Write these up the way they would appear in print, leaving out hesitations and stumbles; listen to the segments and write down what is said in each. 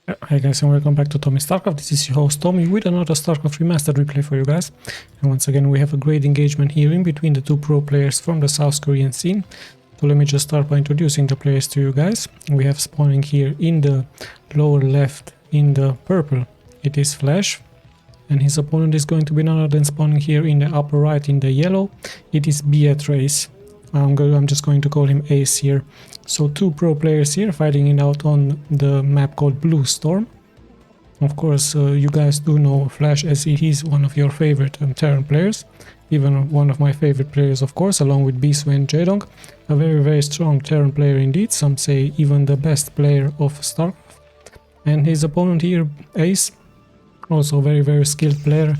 Hi guys, and welcome back to Tommy Starcraft. This is your host Tommy with another Starcraft Remastered replay for you guys. And once again we have a great engagement here in between the two pro players from the South Korean scene. So let me just start by introducing the players to you guys. We have spawning here in the lower left in the purple, it is Flash. And his opponent is going to be none other than spawning here in the upper right in the yellow, it is BEATACE. I'm just going to call him Ace here. So two pro players here fighting it out on the map called Blue Storm. Of course, you guys do know Flash as he's one of your favorite Terran players. Even one of my favorite players, of course, along with Biswe and Jaedong. A very strong Terran player indeed. Some say even the best player of Starcraft. And his opponent here, Ace, also very skilled player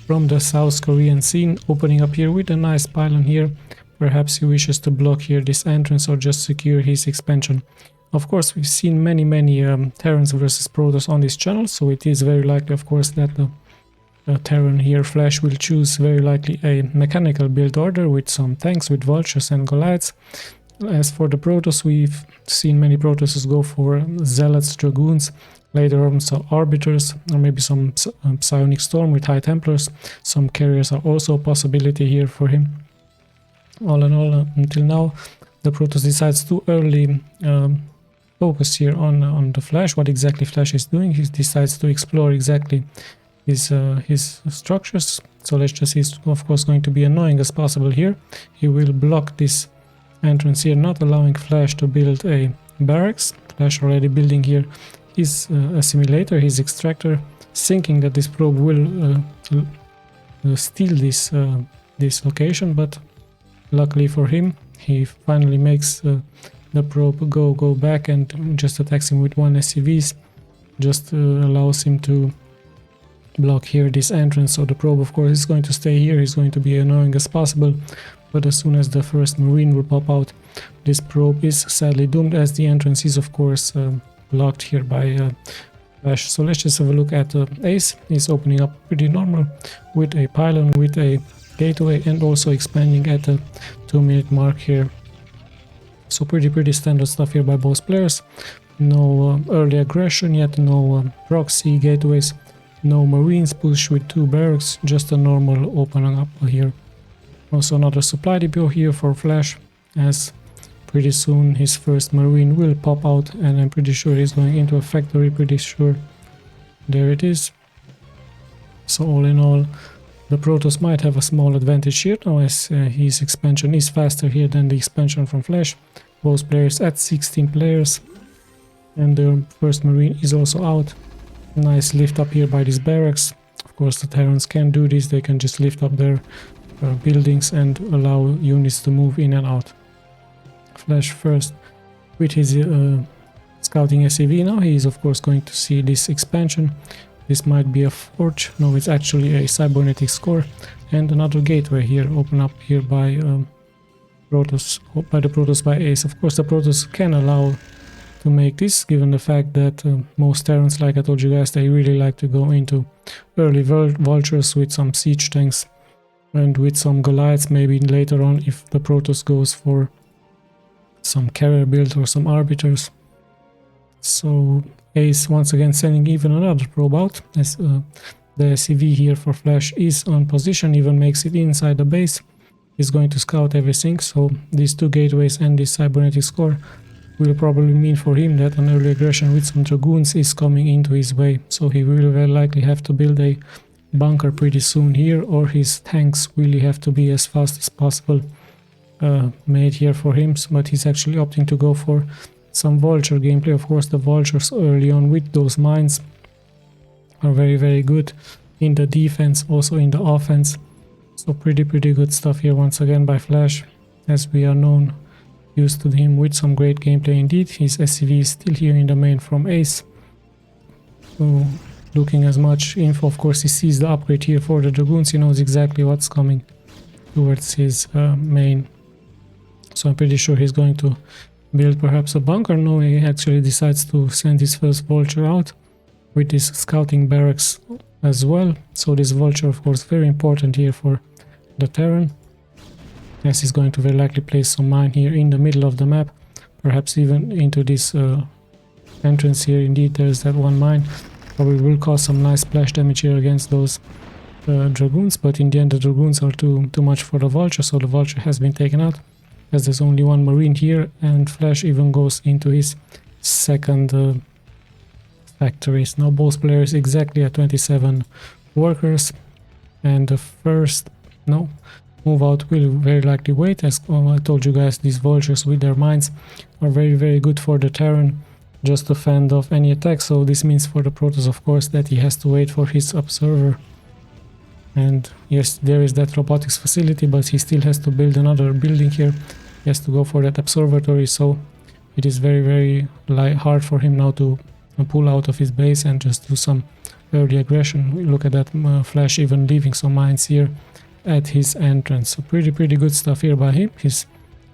from the South Korean scene, opening up here with a nice pylon here. Perhaps he wishes to block here this entrance or just secure his expansion. Of course, we've seen many Terrans versus Protoss on this channel, so it is very likely, of course, that the Terran here, Flash, will choose very likely a mechanical build order with some tanks, with Vultures and Goliaths. As for the Protoss, we've seen many Protosses go for Zealots, Dragoons, later on some Arbiters, or maybe some Psionic Storm with High Templars. Some carriers are also a possibility here for him. All in all, until now, the Protoss decides to early focus here on the Flash, what exactly Flash is doing. He decides to explore exactly his structures. So let's just, he's of course going to be annoying as possible here. He will block this entrance here, not allowing Flash to build a barracks. Flash already building here his assimilator, his extractor, thinking that this probe will steal this location, but luckily for him, he finally makes the probe go back and just attacks him with one SCVs. Just allows him to block here this entrance. So the probe, of course, is going to stay here. He's going to be annoying as possible. But as soon as the first Marine will pop out, this probe is sadly doomed, as the entrance is, of course, blocked here by Flash. So let's just have a look at Ace. He's opening up pretty normal with a pylon, with a gateway, and also expanding at the 2-minute mark here. So pretty standard stuff here by both players. No early aggression yet, no proxy gateways, no Marines push with 2 barracks, just a normal opening up here. Also another supply depot here for Flash, as pretty soon his first Marine will pop out, and I'm pretty sure he's going into a factory, pretty sure. There it is. So all in all, the Protoss might have a small advantage here now, as his expansion is faster here than the expansion from Flash. Both players at 16 players, and the first Marine is also out. Nice lift up here by these barracks. Of course, the Terrans can do this, they can just lift up their buildings and allow units to move in and out. Flash first with his scouting SCV. Now he is of course going to see this expansion. This might be a forge, no, it's actually a cybernetics core, and another gateway here, open up here by Protoss, by Ace. Of course, the Protoss can allow to make this, given the fact that most Terrans, like I told you guys, they really like to go into early Vultures with some siege tanks and with some Goliaths, maybe later on if the Protoss goes for some carrier build or some Arbiters. So Ace once again sending even another probe out, as the SCV here for Flash is on position, even makes it inside the base. He's going to scout everything, so these 2 gateways and this cybernetics core will probably mean for him that an early aggression with some Dragoons is coming into his way. So he will very likely have to build a bunker pretty soon here, or his tanks really have to be as fast as possible made here for him. But he's actually opting to go for some Vulture gameplay. Of course, the Vultures early on with those mines are very good in the defense, also in the offense. So pretty good stuff here once again by Flash, as we are known, used to him with some great gameplay indeed. His SCV is still here in the main from Ace. So looking as much info, of course he sees the upgrade here for the Dragoons, he knows exactly what's coming towards his main. So I'm pretty sure he's going to build perhaps a bunker. No, he actually decides to send his first Vulture out with his scouting barracks as well. So this Vulture, of course, very important here for the Terran, as he's going to very likely place some mine here in the middle of the map, perhaps even into this entrance here. Indeed, there's that one mine. Probably will cause some nice splash damage here against those dragoons, but in the end the dragoons are too much for the vulture, so the vulture has been taken out, as there's only one marine here, and Flash even goes into his second factories. Now both players exactly at 27 workers, and the first move out will very likely wait. As I told you guys, these vultures with their mines are very good for the Terran, just to fend off any attack. So this means for the Protoss, of course, that he has to wait for his observer. And yes, there is that robotics facility, but he still has to build another building here. He has to go for that observatory, so it is very hard for him now to pull out of his base and just do some early aggression. We look at that Flash even leaving some mines here at his entrance. So pretty good stuff here by him. His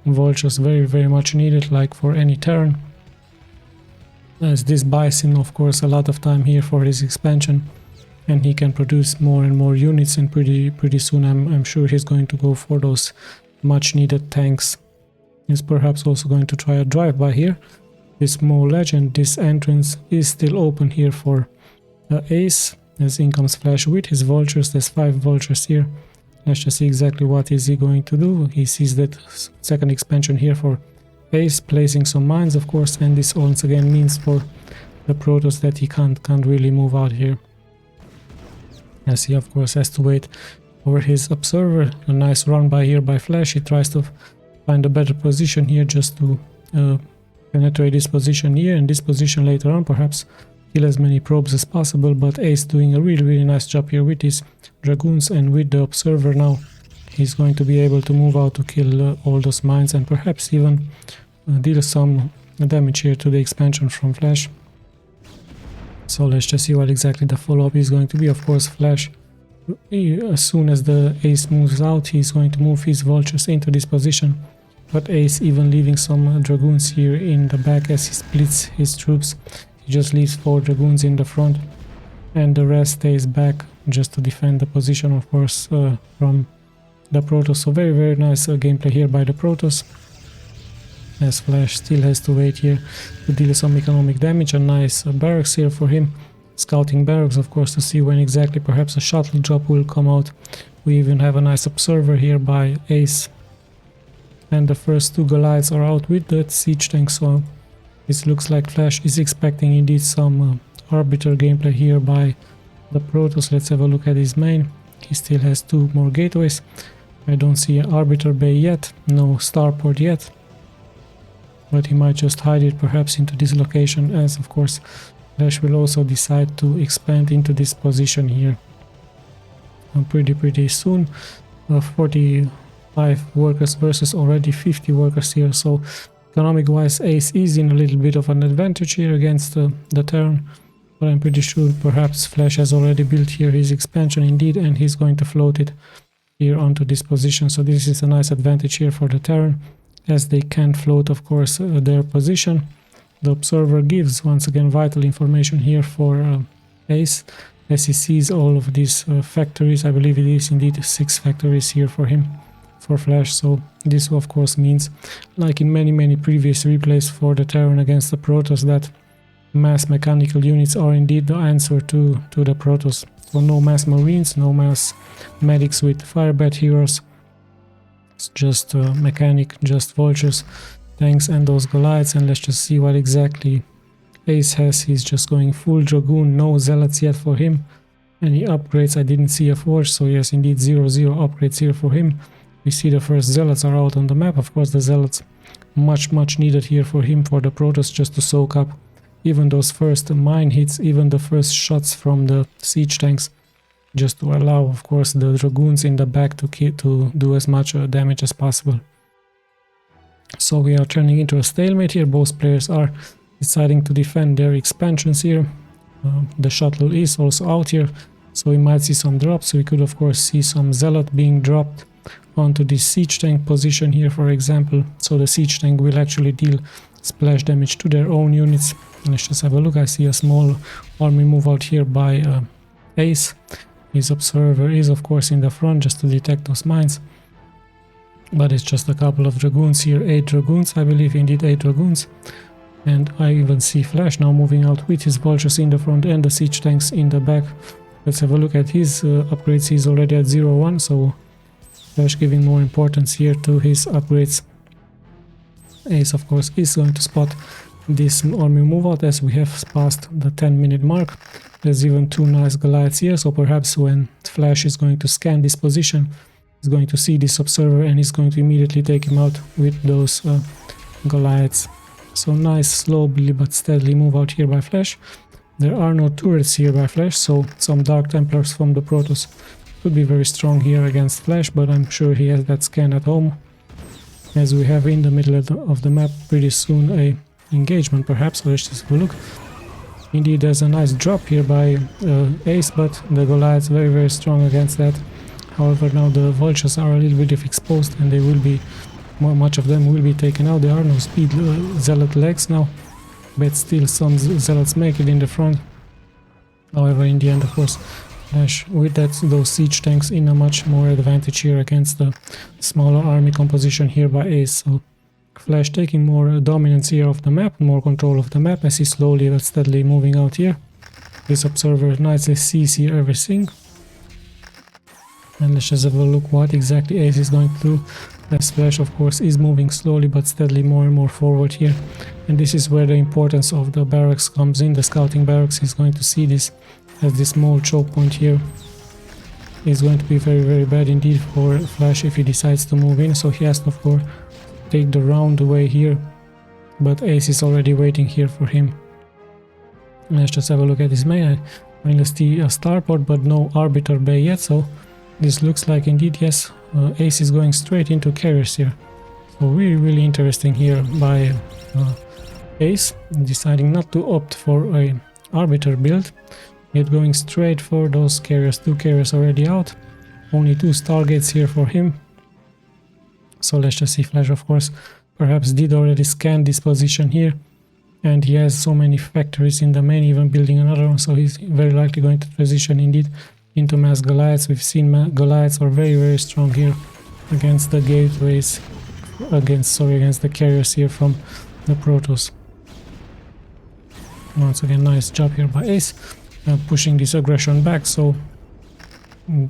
vultures very much needed, like for any Terran, as this buys him, of course, a lot of time here for his expansion, and he can produce more and more units, and pretty soon I'm sure he's going to go for those much needed tanks. He's perhaps also going to try a drive-by here. This small ledge, and this entrance is still open here for Ace, as in comes Flash with his vultures. There's 5 vultures here. Let's just see exactly what is he going to do. He sees that second expansion here for Ace, placing some mines, of course, and this once again means for the Protoss that he can't really move out here, as he of course has to wait for his observer. A nice run by here by Flash. He tries to find a better position here just to penetrate this position here and this position later on, perhaps kill as many probes as possible, but Ace doing a really nice job here with his dragoons and with the observer. Now he's going to be able to move out to kill all those mines and perhaps even deal some damage here to the expansion from Flash. So let's just see what exactly the follow-up is going to be. Of course, Flash, as soon as the Ace moves out, he's going to move his vultures into this position, but Ace even leaving some dragoons here in the back as he splits his troops. He just leaves 4 dragoons in the front, and the rest stays back just to defend the position, of course, from the Protoss. So very nice gameplay here by the Protoss, as Flash still has to wait here to deal some economic damage. A nice barracks here for him, scouting barracks, of course, to see when exactly perhaps a shuttle drop will come out. We even have a nice observer here by Ace, and the first 2 Goliaths are out with that siege tank. So it looks like Flash is expecting indeed some arbiter gameplay here by the Protoss. Let's have a look at his main. He still has 2 more gateways. I don't see an arbiter bay yet, no starport yet, but he might just hide it perhaps into this location, as of course Flash will also decide to expand into this position here pretty soon. 45 workers versus already 50 workers here, so economic wise Ace is in a little bit of an advantage here against the Terran, but I'm pretty sure perhaps Flash has already built here his expansion indeed, and he's going to float it here onto this position. So this is a nice advantage here for the Terran, as they can float, of course, their position. The observer gives once again vital information here for Ace, as he sees all of these factories. I believe it is indeed 6 factories here for him, for Flash. So this of course means, like in many previous replays for the Terran against the Protoss, that mass mechanical units are indeed the answer to the Protoss. So no mass marines, no mass medics with firebat heroes. It's just mechanic, just vultures, tanks and those Goliaths. And let's just see what exactly Ace has. He's just going full dragoon, no zealots yet for him. Any upgrades? I didn't see a forge, so yes, indeed 0 upgrades here for him. We see the first zealots are out on the map. Of course, the zealots much needed here for him, for the Protoss, just to soak up even those first mine hits, even the first shots from the siege tanks, just to allow, of course, the dragoons in the back to do as much damage as possible. So we are turning into a stalemate here. Both players are deciding to defend their expansions here. The shuttle is also out here, so we might see some drops. We could of course see some zealot being dropped onto this siege tank position here, for example. So the siege tank will actually deal splash damage to their own units. Let's just have a look. I see a small army move out here by Ace. His observer is of course in the front just to detect those mines, but it's just a couple of dragoons here. 8 dragoons, I believe, indeed 8 dragoons. And I even see Flash now moving out with his vultures in the front and the siege tanks in the back. Let's have a look at his upgrades. He's already at 0-1, so Flash giving more importance here to his upgrades. Ace, of course, is going to spot this army move out as we have passed the 10-minute mark. There's even 2 nice Goliaths here, so perhaps when Flash is going to scan this position, he's going to see this observer and he's going to immediately take him out with those Goliaths. So nice, slowly but steadily move out here by Flash. There are no turrets here by Flash, so some Dark Templars from the Protoss could be very strong here against Flash, but I'm sure he has that scan at home. As we have in the middle of the map pretty soon a engagement perhaps, so let's just have a look. Indeed, there's a nice drop here by Ace, but the Goliath's very strong against that. However, now the vultures are a little bit exposed and they will be, much of them will be taken out. There are no speed zealot legs now, but still some zealots make it in the front. However, in the end, of course, Flash with those siege tanks in a much more advantage here against the smaller army composition here by Ace. So Flash taking more dominance here of the map, more control of the map as he's slowly but steadily moving out here. This observer nicely sees here everything. And let's just have a look what exactly Ace is going to do. As Flash, of course, is moving slowly but steadily more and more forward here. And this is where the importance of the barracks comes in. The scouting barracks, he's going to see this as this small choke point here. Is going to be very bad indeed for Flash if he decides to move in. So he has to, of course, take the round way here. But Ace is already waiting here for him. Let's just have a look at his main. I finally see a starport but no arbiter bay yet, so this looks like indeed, yes, Ace is going straight into carriers here. So really interesting here by Ace, deciding not to opt for a arbiter build, yet going straight for those carriers. 2 carriers already out, only 2 stargates here for him. So let's just see. Flash, of course, perhaps did already scan this position here, and he has so many factories in the main, even building another one, so he's very likely going to transition indeed into mass Goliaths. We've seen Goliaths are very strong here against the gateways, against the carriers here from the Protoss. Once again, nice job here by Ace, pushing this aggression back. So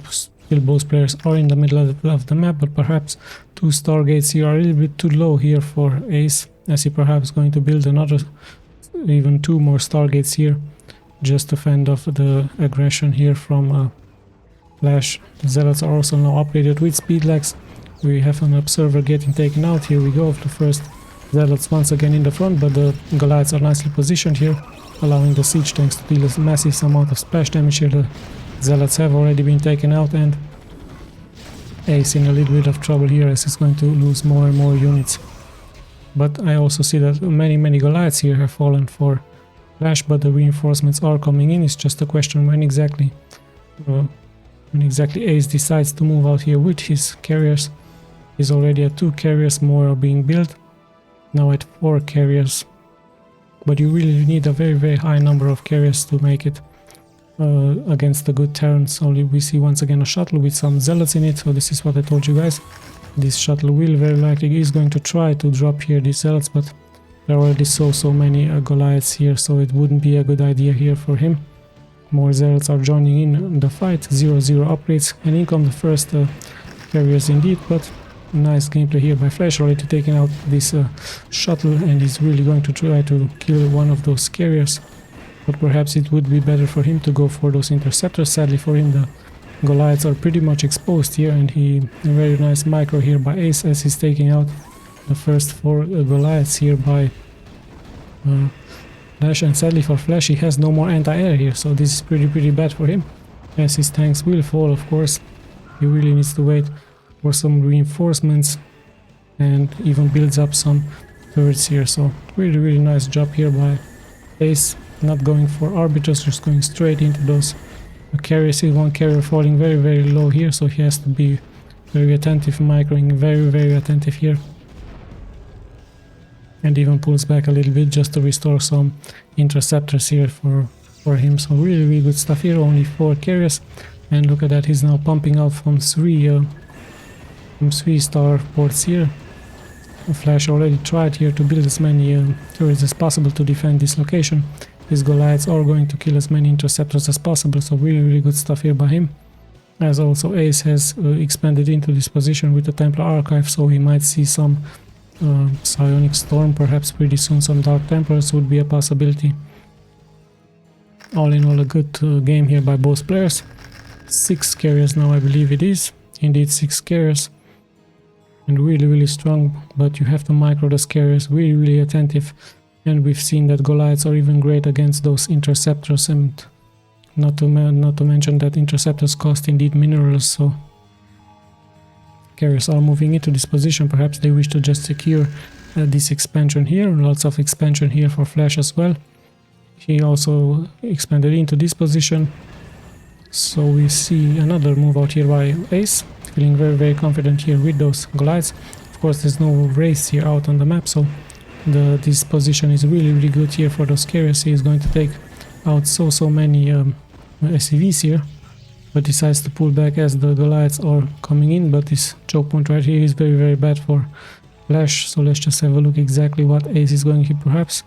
still both players are in the middle of the map, but perhaps 2 stargates here are a little bit too low here for Ace, as he perhaps going to build another, even 2 more stargates here, just to fend off the aggression here from Flash. The zealots are also now upgraded with speed legs. We have an observer getting taken out. Here we go, the first zealots once again in the front, but the Goliaths are nicely positioned here, allowing the siege tanks to deal a massive amount of splash damage here. The zealots have already been taken out, and Ace in a little bit of trouble here as he's going to lose more and more units. But I also see that many Goliaths here have fallen for Flash, but the reinforcements are coming in. It's just a question when exactly Ace decides to move out here with his carriers. He's already at 2 carriers, more are being built, now at 4 carriers. But you really need a very high number of carriers to make it against the good Terrans. Only we see once again a shuttle with some zealots in it, so this is what I told you guys. This shuttle will very likely is going to try to drop here these zealots, but there are already so many Goliaths here, so it wouldn't be a good idea here for him. More zealots are joining in the fight. 0-0 upgrades, and in come the first carriers indeed, but nice gameplay here by Flash, already taking out this shuttle, and he's really going to try to kill one of those carriers. But perhaps it would be better for him to go for those interceptors. Sadly for him, the Goliaths are pretty much exposed here, and a very nice micro here by Ace as he's taking out the first 4 Goliaths here by Flash. And sadly for Flash, he has no more anti-air here, so this is pretty bad for him, as his tanks will fall. Of course, he really needs to wait for some reinforcements and even builds up some turrets here. So really nice job here by Ace, not going for arbiters, just going straight into those carriers. One carrier falling very low here, so he has to be very attentive, microing very attentive here, and even pulls back a little bit just to restore some interceptors here for him. So really good stuff here. Only 4 carriers, and look at that, he's now pumping out from 3 star ports here. Flash already tried here to build as many turrets as possible to defend this location. These Goliaths are going to kill as many interceptors as possible, so really good stuff here by him. As also Ace has expanded into this position with the Templar Archive, so he might see some Psionic Storm, perhaps pretty soon some Dark Templars would be a possibility. All in all, a good game here by both players. 6 carriers now, I believe it is. Indeed, 6 carriers. And really strong, but you have to micro the carriers, really attentive. And we've seen that Goliaths are even great against those interceptors, and not to mention that interceptors cost indeed minerals, so carriers are moving into this position. Perhaps they wish to just secure this expansion here. Lots of expansion here for Flash as well. He also expanded into this position, so we see another move out here by Ace, feeling very confident here with those Goliaths. Of course, there's no race here out on the map, so this position is really good here for those carriers. He is going to take out so many SCVs here, but decides to pull back as the Goliaths are coming in. But this choke point right here is very bad for Flash, so let's just have a look exactly what Ace is going here. Perhaps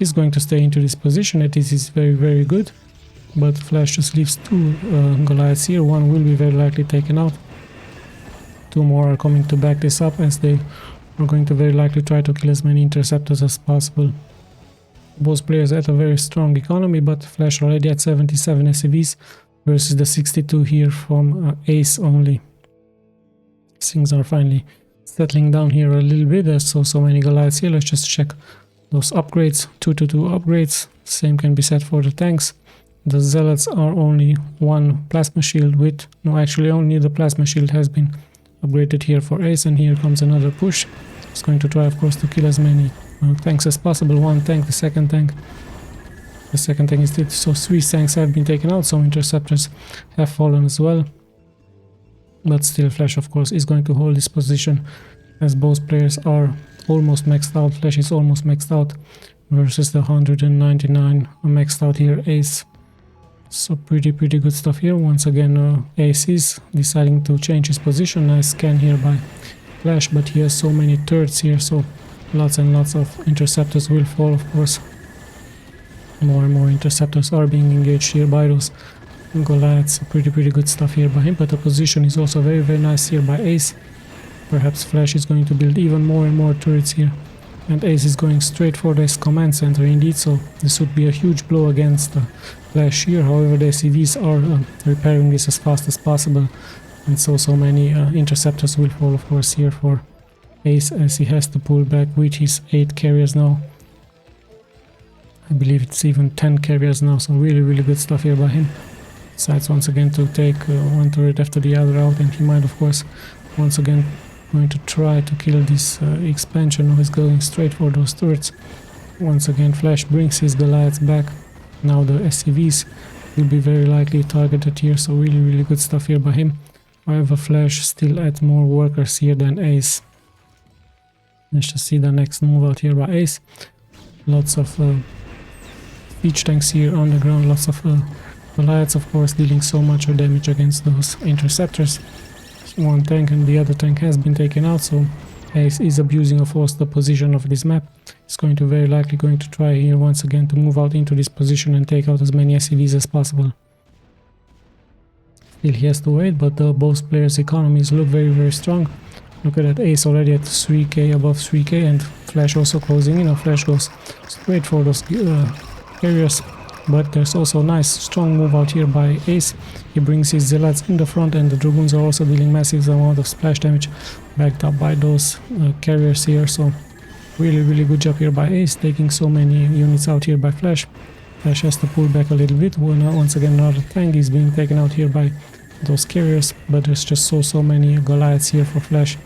he's going to stay into this position. This is very good, but Flash just leaves 2 Goliaths here. One will be very likely taken out. 2 more are coming to back this up, as they are going to very likely try to kill as many interceptors as possible. Both players at a very strong economy, but Flash already at 77 SCVs versus the 62 here from Ace only. Things are finally settling down here a little bit. There's so many Goliaths here. Let's just check those upgrades. 2-2 upgrades. Same can be said for the tanks. The Zealots are only 1 plasma shield with... no, actually only the plasma shield has been upgraded here for Ace, and here comes another push. It's going to try, of course, to kill as many tanks as possible. 1 tank, the second tank. The second tank is dead, so 3 tanks have been taken out, some interceptors have fallen as well. But still, Flash, of course, is going to hold this position, as both players are almost maxed out. Flash is almost maxed out versus the 199 maxed out here Ace. So pretty good stuff here. Once again, Ace is deciding to change his position. Nice scan here by Flash, but he has so many turrets here, so lots and lots of interceptors will fall, of course. More and more interceptors are being engaged here by those Goliaths. Pretty good stuff here by him, but the position is also very nice here by Ace. Perhaps Flash is going to build even more and more turrets here, and Ace is going straight for this command center indeed, so this would be a huge blow against Flash here. However, the SCVs are repairing this as fast as possible, and so many interceptors will fall, of course, here for Ace, as he has to pull back with his 8 carriers now. I believe it's even 10 carriers now, so really good stuff here by him. Decides once again to take 1 turret after the other out, and he might, of course, once again going to try to kill this expansion. He's going straight for those turrets. Once again, Flash brings his Goliaths back. Now the SCVs will be very likely targeted here, so really good stuff here by him. However, Flash still adds more workers here than Ace. Let's just see the next move out here by Ace. Lots of siege tanks here on the ground, lots of Goliaths, of course, dealing so much damage against those interceptors. 1 tank and the other tank has been taken out, so Ace is abusing, of course, the position of this map. He's going to very likely going to try here once again to move out into this position and take out as many SCVs as possible. Still he has to wait, but both players' economies look very strong. Look at that, Ace already at 3k, above 3k, and Flash also closing in. Flash goes straight for those carriers, but there's also a nice strong move out here by Ace. He brings his Zealots in the front, and the Dragoons are also dealing massive amount of splash damage, backed up by those carriers here. So really good job here by Ace, taking so many units out here by Flash. Flash has to pull back a little bit. Once again, another tank is being taken out here by those carriers, but there's just so many Goliaths here for Flash.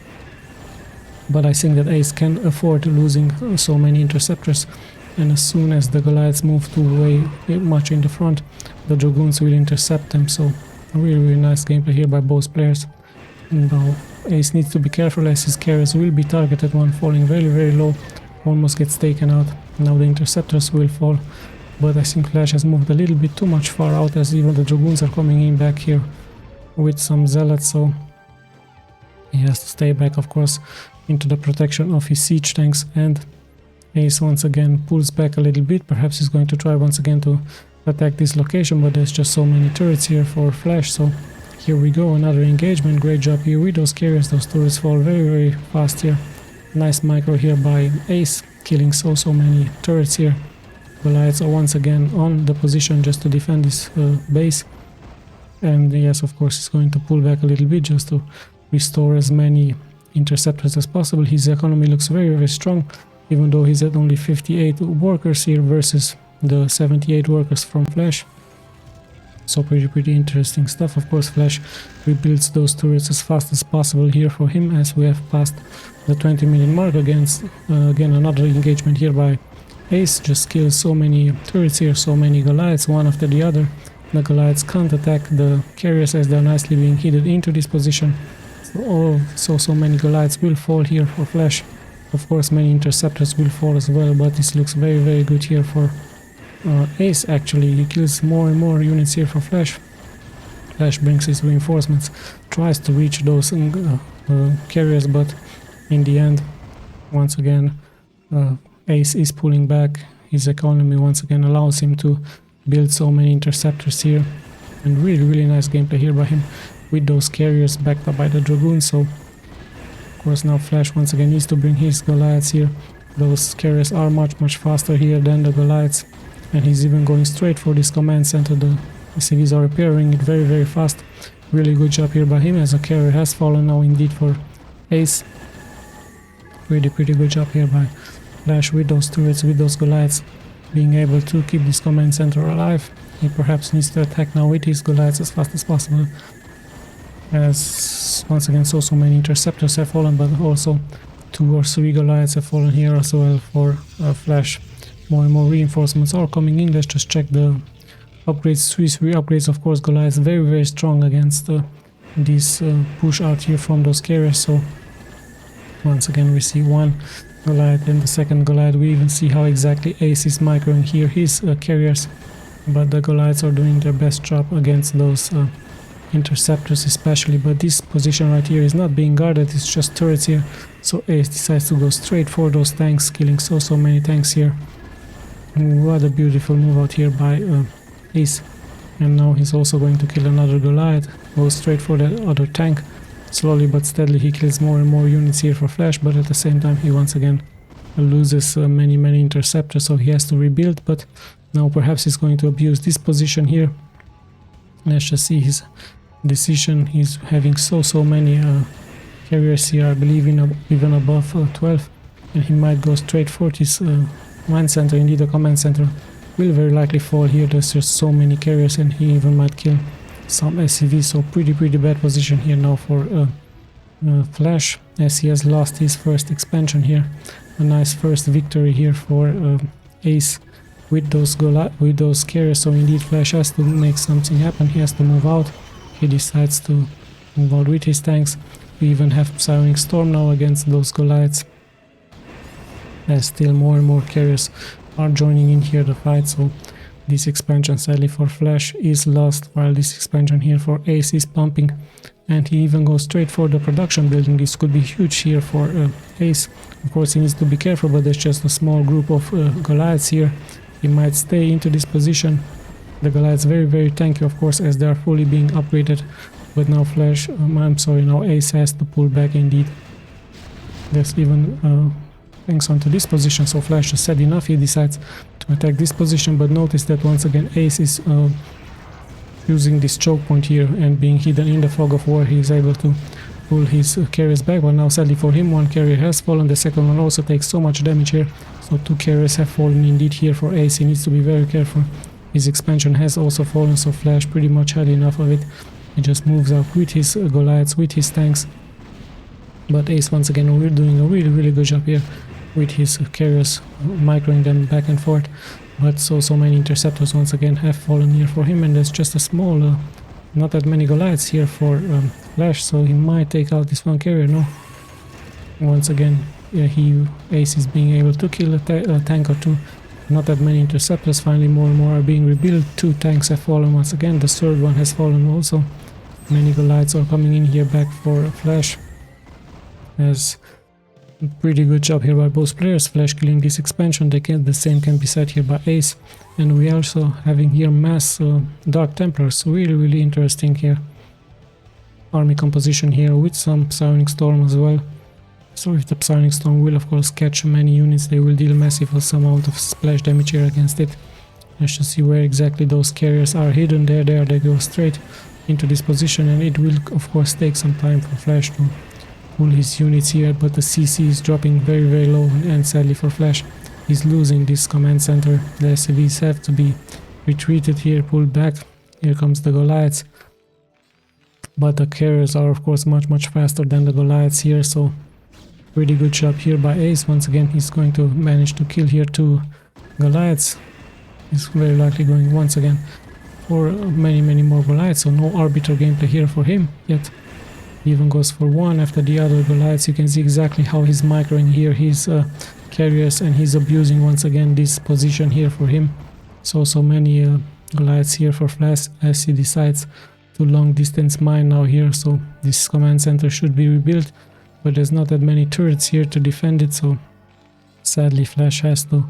But I think that Ace can afford losing so many interceptors, and as soon as the Goliaths move too way much in the front, the Dragoons will intercept them. So really nice gameplay here by both players. Now Ace needs to be careful, as his carriers will be targeted. One falling very low, almost gets taken out. Now the interceptors will fall, but I think Flash has moved a little bit too much far out, as even the Dragoons are coming in back here with some Zealots, so he has to stay back, of course. into the protection of his siege tanks, and Ace once again pulls back a little bit. Perhaps he's going to try once again to attack this location, but there's just so many turrets here for Flash, so here we go, another engagement. Great job here with those carriers. Those turrets fall very fast here. Nice micro here by Ace, killing so many turrets here. Goliaths are once again on the position just to defend this base, and yes, of course he's going to pull back a little bit just to restore as many interceptors as possible. His economy looks very strong, even though he's at only 58 workers here versus the 78 workers from Flash. So pretty interesting stuff. Of course, Flash rebuilds those turrets as fast as possible here for him, as we have passed the 20-minute mark against again another engagement here by Ace. Just kills so many turrets here, so many Goliaths one after the other. The Goliaths can't attack the carriers as they're nicely being hidden into this position. So many Goliaths will fall here for Flash. Of course, many interceptors will fall as well, but this looks very good here for Ace. Actually, he kills more and more units here for Flash. Flash brings his reinforcements, tries to reach those carriers, but in the end, once again, Ace is pulling back. His economy once again allows him to build so many interceptors here, and really nice gameplay here by him with those carriers backed up by the Dragoons. So of course now Flash once again needs to bring his Goliaths here. Those carriers are much faster here than the Goliaths, and he's even going straight for this command center. The cities are repairing it very fast. Really good job here by him, as a carrier has fallen now indeed for Ace. Pretty good job here by Flash with those turrets, with those Goliaths, being able to keep this command center alive. He perhaps needs to attack now with his Goliaths as fast as possible, as once again so many interceptors have fallen, but also 2 or 3 Goliaths have fallen here as well for Flash. More and more reinforcements are coming in. Let's just check the upgrades. 3 upgrades. Of course, Goliaths very strong against this push out here from those carriers. So once again we see 1 Goliath and the second Goliath. We even see how exactly Ace is microing here his carriers, but the Goliaths are doing their best job against those interceptors especially. But this position right here is not being guarded, it's just turrets here, so Ace decides to go straight for those tanks, killing so many tanks here. What a beautiful move out here by Ace. And now he's also going to kill another Goliath, goes straight for the other tank. Slowly but steadily he kills more and more units here for Flash, but at the same time he once again loses many interceptors, so he has to rebuild. But now perhaps he's going to abuse this position here. Let's just see his decision. He's having so many carriers here, I believe even above 12, and he might go straight for this command center. Indeed, the command center will very likely fall here. There's just so many carriers, and he even might kill some SCVs. So pretty bad position here now for Flash, as he has lost his first expansion here. A nice first victory here for Ace with those carriers. So indeed Flash has to make something happen. He has to move out. He decides to move out with his tanks. We even have Psionic Storm now against those Goliaths, as still more and more carriers are joining in here the fight. So this expansion sadly for Flash is lost, while this expansion here for Ace is pumping, and he even goes straight for the production building. This could be huge here for Ace. Of course he needs to be careful, but there's just a small group of Goliaths here. He might stay into this position. The Goliaths very tanky, of course, as they are fully being upgraded. But now Flash, now Ace has to pull back indeed. There's even tanks onto this position, so Flash just said enough. He decides to attack this position, but notice that once again Ace is using this choke point here and being hidden in the fog of war. He is able to pull his carriers back, but now sadly for him 1 carrier has fallen. The second one also takes so much damage here, so 2 carriers have fallen indeed here for Ace. He needs to be very careful. His expansion has also fallen, so Flash pretty much had enough of it. He just moves out with his Goliaths, with his tanks. But Ace once again doing a really good job here with his carriers, microing them back and forth. But so many interceptors once again have fallen here for him, and there's just a small, not that many Goliaths here for Flash, so he might take out this 1 carrier. No, once again Ace is being able to kill a tank or 2. Not that many interceptors. Finally more and more are being rebuilt. 2 tanks have fallen once again. The third one has fallen also. Many Goliaths are coming in here back for Flash, as Pretty good job here by both players, Flash killing this expansion. The same can be said here by Ace. And we also having here mass Dark Templars, really interesting here. Army composition here with some Psionic Storm as well. So if the Psionic Storm will of course catch many units, they will deal massive amount of splash damage here against it. Let's just see where exactly those carriers are hidden. There they go straight into this position, and it will of course take some time for Flash to pull his units here, but the CC is dropping very low, and sadly for Flash he's losing this command center. The SCVs have to be retreated here, pulled back. Here comes the Goliaths, but the carriers are of course much faster than the Goliaths here, so pretty good job here by Ace. Once again he's going to manage to kill here 2 Goliaths. He's very likely going once again for many more Goliaths, so no arbiter gameplay here for him yet. He even goes for one after the other Goliaths. You can see exactly how he's microing here his carriers, and he's abusing once again this position here for him. So many Goliaths here for Flash as he decides to long distance mine now here, so this command center should be rebuilt, but there's not that many turrets here to defend it, so sadly Flash has to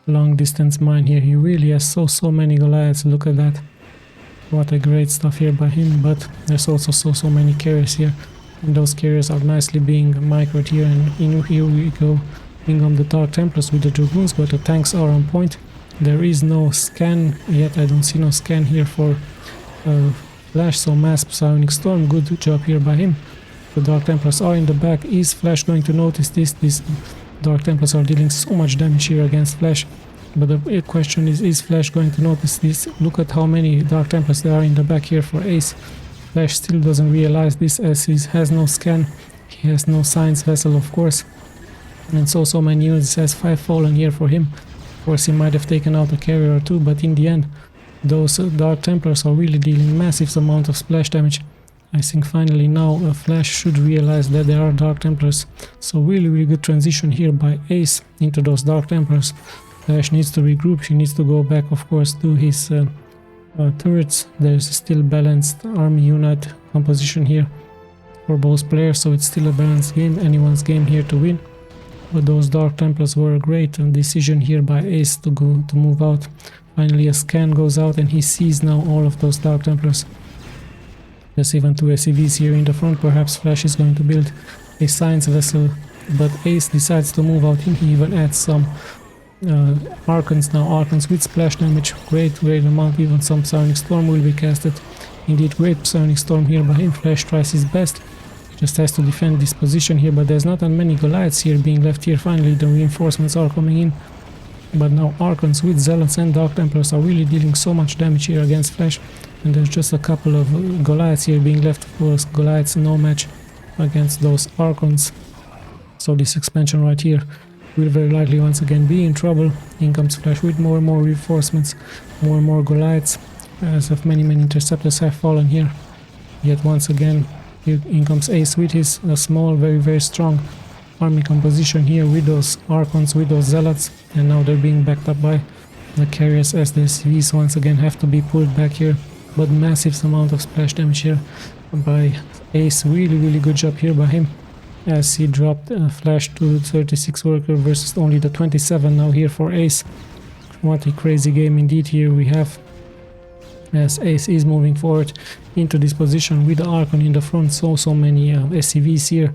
long distance mine here. He really has so many Goliaths, look at that. What a great stuff here by him, but there's also so many carriers here, and those carriers are nicely being microed here, and here we go bring on the Dark Templars with the Dragoons, but the tanks are on point. There is no scan yet, I don't see no scan here for Flash, so mass Psionic Storm, good job here by him. The Dark Templars are in the back. Is Flash going to notice this? These Dark Templars are dealing so much damage here against Flash. But the question is Flash going to notice this? Look at how many Dark Templars there are in the back here for Ace. Flash still doesn't realize this as he has no scan. He has no science vessel of course. And so many units, has 5 fallen here for him. Of course he might have taken out a carrier or 2, but in the end those Dark Templars are really dealing massive amount of splash damage. I think finally now Flash should realize that there are Dark Templars. So really good transition here by Ace into those Dark Templars. Flash needs to regroup, he needs to go back of course to his turrets. There's still balanced army unit composition here for both players, so it's still a balanced game, anyone's game here to win. But those Dark Templars were a great decision here by Ace to move out. Finally a scan goes out and he sees now all of those Dark Templars. There's even 2 SCVs here in the front. Perhaps Flash is going to build a science vessel, but Ace decides to move out. He even adds some Archons now, Archons with splash damage, great amount. Even some Psionic Storm will be casted. Indeed, great Psionic Storm here by him. Flash tries his best, he just has to defend this position here, but there's not that many Goliaths here being left here. Finally the reinforcements are coming in, but now Archons with Zealots and Dark Templars are really dealing so much damage here against Flash, and there's just a couple of Goliaths here being left. Of course Goliaths no match against those Archons, so this expansion right here will very likely once again be in trouble. In comes Flash with more and more reinforcements, more and more Goliaths, as of many interceptors have fallen here. Yet once again here in comes Ace with his small, very strong army composition here with those Archons, with those Zealots, and now they're being backed up by the carriers as the CVs once again have to be pulled back here. But massive amount of splash damage here by Ace. Really good job here by him as he dropped Flash to 36 worker versus only the 27 now here for Ace. What a crazy game indeed here we have, as Ace is moving forward into this position with the Archon in the front. So many SCVs here,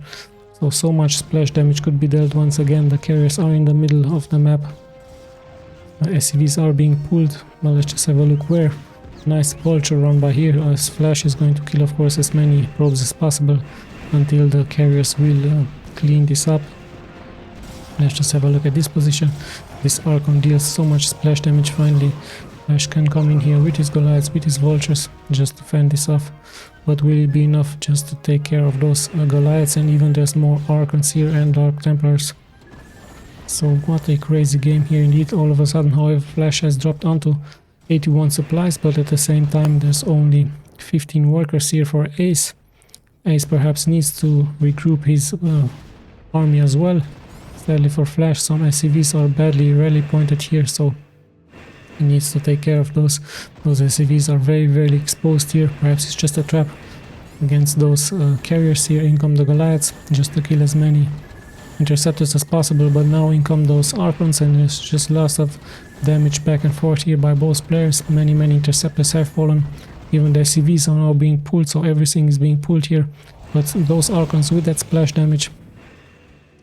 so much splash damage could be dealt once again. The carriers are in the middle of the map, SCVs are being pulled. Well, let's just have a look where. Nice vulture run by here, as Flash is going to kill of course as many probes as possible until the carriers will clean this up. Let's just have a look at this position. This Archon deals so much splash damage. Finally Flash can come in here with his Goliaths, with his vultures, just to fend this off. But will it be enough just to take care of those Goliaths? And even there's more Archons here and Dark Templars. So what a crazy game here indeed. All of a sudden, however, Flash has dropped onto 81 supplies, but at the same time there's only 15 workers here for Ace. Ace perhaps needs to regroup his army as well. Sadly for Flash, some SCVs are badly rally pointed here, so he needs to take care of those. Those SCVs are very exposed here. Perhaps it's just a trap against those carriers here. In come the Goliaths, just to kill as many interceptors as possible, but now in come those Archons, and there's just lots of damage back and forth here by both players. Many interceptors have fallen. Even the SCVs are now being pulled, so everything is being pulled here. But those Archons with that splash damage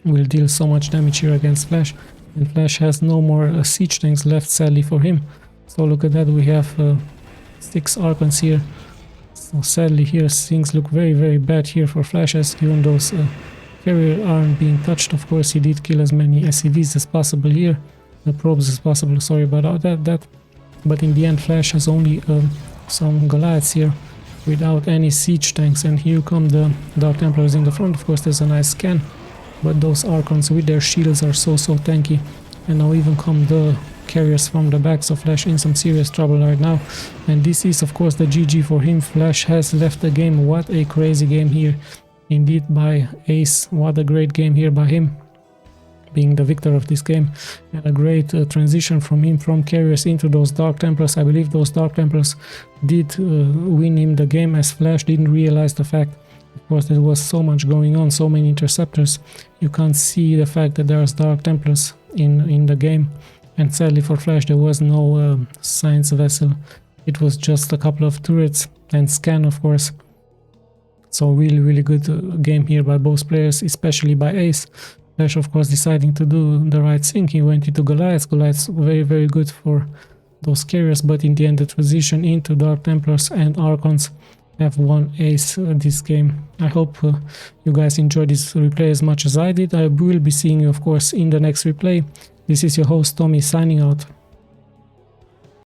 will deal so much damage here against Flash. And Flash has no more siege tanks left, sadly for him. So look at that, we have 6 Archons here. So sadly here things look very bad here for Flash, as even those carrier aren't being touched. Of course he did kill as many SCVs as possible here, probes as possible, sorry about that. But in the end Flash has only some Goliaths here without any siege tanks, and here come the Dark Templars in the front. Of course there's a nice scan, but those Archons with their shields are so tanky. And now even come the carriers from the back, so Flash in some serious trouble right now. And this is of course the GG for him. Flash has left the game. What a crazy game here indeed by Ace. What a great game here by him, being the victor of this game. And a great transition from him from carriers into those Dark Templars. I believe those Dark Templars did win him the game, as Flash didn't realize the fact. Of course there was so much going on, so many interceptors, you can't see the fact that there's Dark Templars in the game. And sadly for Flash there was no science vessel, it was just a couple of turrets and scan of course. So really good game here by both players, especially by Ace. Flash of course deciding to do the right thing, he went into Goliaths. Goliaths very good for those carriers, but in the end the transition into Dark Templars and Archons have won Ace this game. I hope you guys enjoyed this replay as much as I did. I will be seeing you of course in the next replay. This is your host Tommy signing out.